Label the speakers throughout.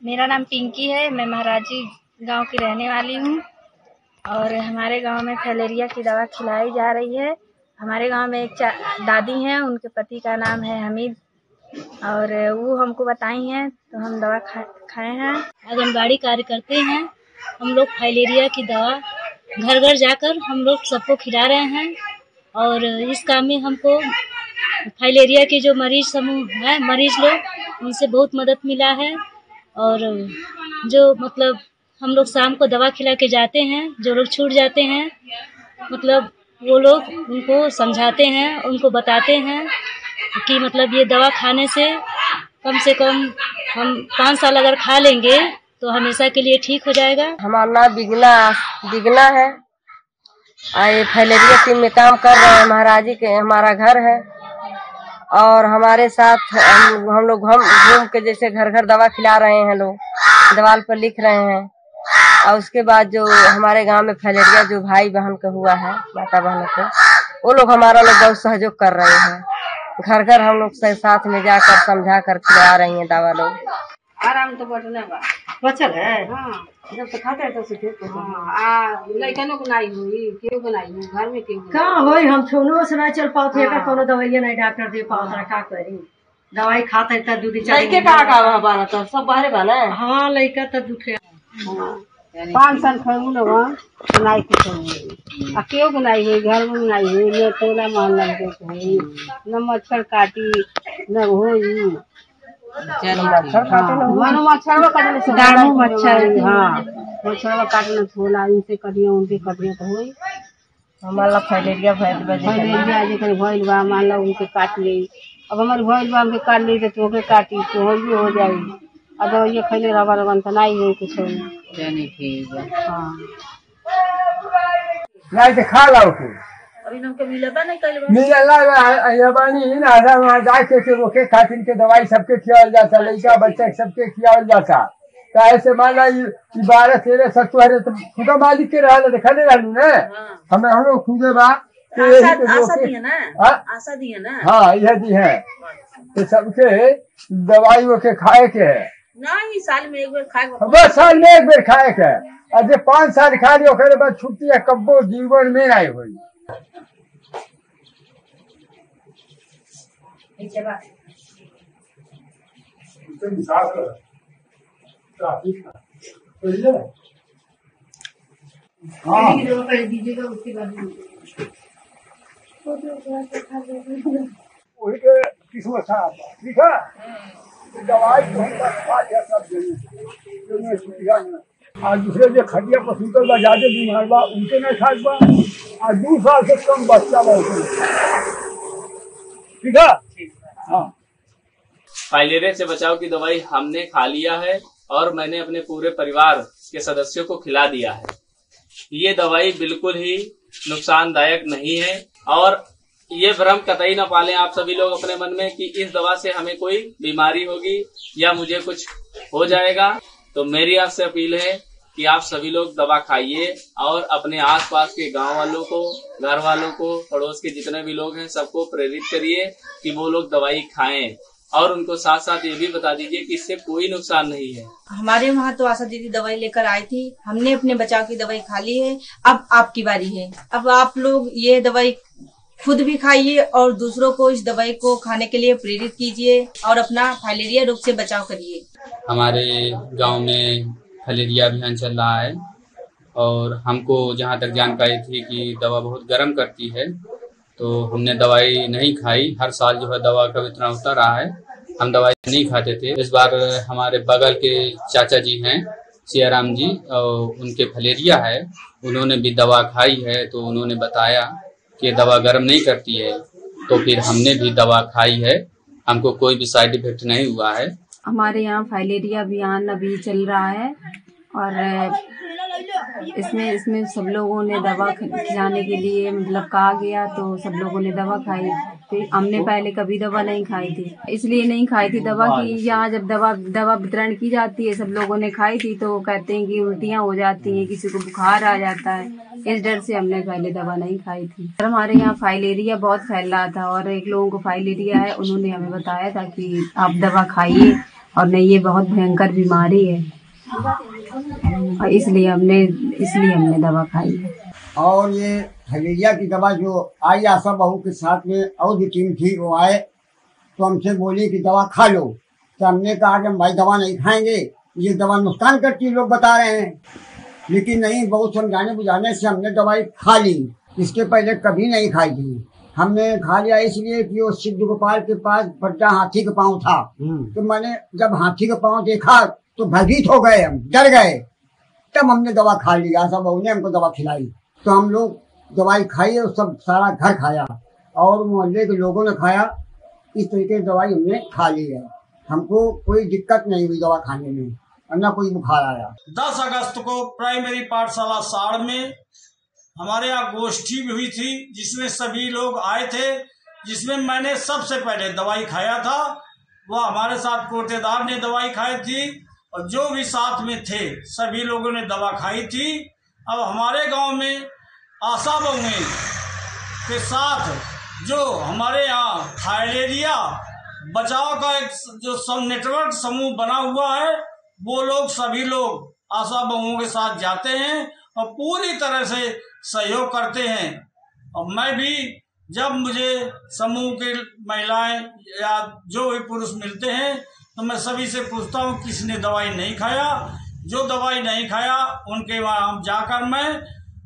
Speaker 1: मेरा नाम पिंकी है। मैं महाराजी गांव की रहने वाली हूं और हमारे गांव में फैलेरिया की दवा खिलाई जा रही है। हमारे गांव में एक दादी हैं, उनके पति का नाम है हमीद और वो हमको बताई हैं तो हम दवा खाए हैं। आंगनबाड़ी कार्य करते हैं। हम लोग फैलेरिया की दवा घर घर जाकर हम लोग सबको खिला रहे हैं और इस काम में हमको फैलेरिया के जो मरीज समूह है, मरीज लोग, उनसे बहुत मदद मिला है। और जो मतलब हम लोग शाम को दवा खिला के जाते हैं, जो लोग छूट जाते हैं, मतलब वो लोग उनको समझाते हैं, उनको बताते हैं कि मतलब ये दवा खाने से कम हम 5 साल अगर खा लेंगे तो हमेशा के लिए ठीक हो जाएगा।
Speaker 2: हमारा नाम बिगना है। ये फैलेरिया टीम में काम कर रहे हैं। महाराजी के हमारा घर है और हमारे साथ हम लोग घूम के जैसे घर घर दवा खिला रहे हैं, लोग दीवार पर लिख रहे हैं। और उसके बाद जो हमारे गांव में फैलेरिया जो भाई बहन का हुआ है, माता बहनों को, वो लोग हमारा लोग बहुत सहयोग कर रहे हैं। घर घर हम लोग साथ में जाकर समझा कर खिला रही हैं दवा। लोग
Speaker 3: आराम तो बचल है। हाँ, जब तो खाते हैं तो ठीक है। लड़कनों को नहीं हुई, क्यों बनाई हुई घर में, क्यों कहाँ होई? हम फोनो से नहीं चल पाते हैं, कोनो दवाइयाँ नहीं डॉक्टर दे पाता है, का करी? दवाई खाते हैं दूध लड़के कहाँ बाना तो सब बाहर बाना। हाँ, लड़का तो दुखे 5 साल खाऊ लोग नहीं कुछ क्यों बनाई हुई, घर में बनाई हुई, न टोला मोहल्ला में हुई, न मच्छर काटी न हुई। मच्छर काटने छोला, इनसे कटिया उनसे कटिया तो हुई।
Speaker 2: हमारा फैलेरिया
Speaker 3: भइल बा, मान लो उनके काट ली। अब हमारे भइल बा, हमके काट ली तो तोके काटी तो हो जाई। अब ये खैले रबा लगन तो नहीं हुई कुछ
Speaker 4: नहीं तो खा लो के
Speaker 3: अभी हमके मिलबा नहीं कइले
Speaker 4: मिलला ये बानी ना आधा जाके के रोके खातिर के दवाई सबके खियावल जाता, लड़का बच्चा सबके खियावल जाता। तो ऐसे मान ला 12-13 सत्तर तो खुदा मालिक के रहल देखा नहीं रहलू ना। हमें हम लोग खुदे बा
Speaker 3: आशा दी है ना।
Speaker 4: हाँ, यह दी है तो सबके दवाई वो के खाए के है।
Speaker 3: नहीं, साल में एक बार खाए,
Speaker 4: बस साल में एक बार खाए के। अरे 5 साल खा लियो ओकरे बाद छुट्टी है, कब्बो जीवन में नहीं हुई। किस्मत ठीक है। दवाई आज दूसरे जो खटिया पर सुतल बा, ज्यादा बीमार बा, उनके नहीं खास बा। आज 2 साल से कम बच्चा बा, ठीक है। हाँ,
Speaker 5: फाइलेरिया से बचाव की दवाई हमने खा लिया है और मैंने अपने पूरे परिवार के सदस्यों को खिला दिया है। ये दवाई बिल्कुल ही नुकसानदायक नहीं है और ये भ्रम कतई न पालें आप सभी लोग अपने मन में कि इस दवा से हमें कोई बीमारी होगी या मुझे कुछ हो जाएगा। तो मेरी आपसे अपील है कि आप सभी लोग दवा खाइए और अपने आसपास के गांव वालों को, घर वालों को, पड़ोस के जितने भी लोग हैं सबको प्रेरित करिए कि वो लोग दवाई खाएं और उनको साथ साथ ये भी बता दीजिए कि इससे कोई नुकसान नहीं है।
Speaker 6: हमारे वहाँ तो आशा दीदी दवाई लेकर आई थी, हमने अपने बचाव की दवाई खा ली है। अब आपकी बारी है। अब आप लोग ये दवाई खुद भी खाइए और दूसरों को इस दवाई को खाने के लिए प्रेरित कीजिए और अपना फैलेरिया रोग से बचाव करिए।
Speaker 7: हमारे गांव में फैलेरिया अभियान चल रहा है और हमको जहां तक जानकारी थी कि दवा बहुत गर्म करती है, तो हमने दवाई नहीं खाई। हर साल जो है दवा का वितरण होता रहा है, हम दवाई नहीं खाते थे। इस बार हमारे बगल के चाचा जी हैं सियाराम जी, और उनके फैलेरिया है, उन्होंने भी दवा खाई है तो उन्होंने बताया कि दवा गर्म नहीं करती है, तो फिर हमने भी दवा खाई है, हमको कोई भी साइड इफेक्ट नहीं हुआ है।
Speaker 8: हमारे यहाँ फैलेरिया अभियान अभी चल रहा है और इसमें सब लोगों ने दवा खिलाने के लिए मतलब कहा गया, तो सब लोगों ने दवा खाई। फिर हमने पहले कभी दवा नहीं खाई थी, इसलिए नहीं खाई थी दवा की। यहाँ जब दवा वितरण की जाती है, सब लोगों ने खाई थी तो कहते हैं कि उल्टियाँ हो जाती हैं, किसी को बुखार आ जाता है, इस डर से हमने पहले दवा नहीं खाई थी। और हमारे यहाँ फाइलेरिया बहुत फैल रहा था और एक लोगों को फाइलेरिया है, उन्होंने हमें बताया था कि आप दवा खाइए और नहीं ये बहुत भयंकर बीमारी है और इसलिए हमने दवा खाई है।
Speaker 9: और ये फलेरिया की दवा जो आई आशा बहू के साथ में और भी टीम थी, वो आए तो हमसे बोली कि दवा खा लो। तो हमने कहा कि हम भाई दवा नहीं खाएंगे, ये दवा नुकसान करती है, लोग बता रहे हैं। लेकिन नहीं, बहुत समझाने बुझाने से हमने दवाई खा ली। इसके पहले कभी नहीं खाई थी। हमने खा लिया इसलिए कि वो सिद्ध गोपाल के पास बड्डा हाथी का पाँव था। तो मैंने जब हाथी का पाँव देखा तो भयभीत हो गए, हम डर गए। तब हमने दवा खा ली। आशा बहू ने हमको दवा खिलाई तो हम लोग दवाई खाई और सब सारा घर खाया और मोहल्ले के लोगों ने खाया। इस तरीके की दवाई हमने खा ली है। हमको कोई दिक्कत नहीं हुई दवा खाने में और न कोई बुखार आया।
Speaker 10: 10 अगस्त को प्राइमरी पाठशाला साड़ में हमारे यहाँ गोष्ठी भी हुई थी, जिसमें सभी लोग आए थे, जिसमें मैंने सबसे पहले दवाई खाया था। वह हमारे साथ कोटेदार ने दवाई खाई थी और जो भी साथ में थे सभी लोगों ने दवा खाई थी। अब हमारे गांव में आशा बहुएं के साथ जो हमारे यहाँ फाइलेरिया बचाव का एक जो नेटवर्क समूह बना हुआ है, वो लोग सभी लोग आशा बहुओं के साथ जाते हैं और पूरी तरह से सहयोग करते हैं। और मैं भी जब मुझे समूह की महिलाएं या जो भी पुरुष मिलते हैं तो मैं सभी से पूछता हूँ किसने दवाई नहीं खाया। जो दवाई नहीं खाया उनके वहाँ जाकर मैं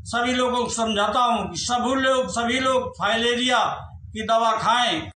Speaker 10: सभी लोगों को समझाता हूँ कि सभी लोग फाइलेरिया की दवा खाएं।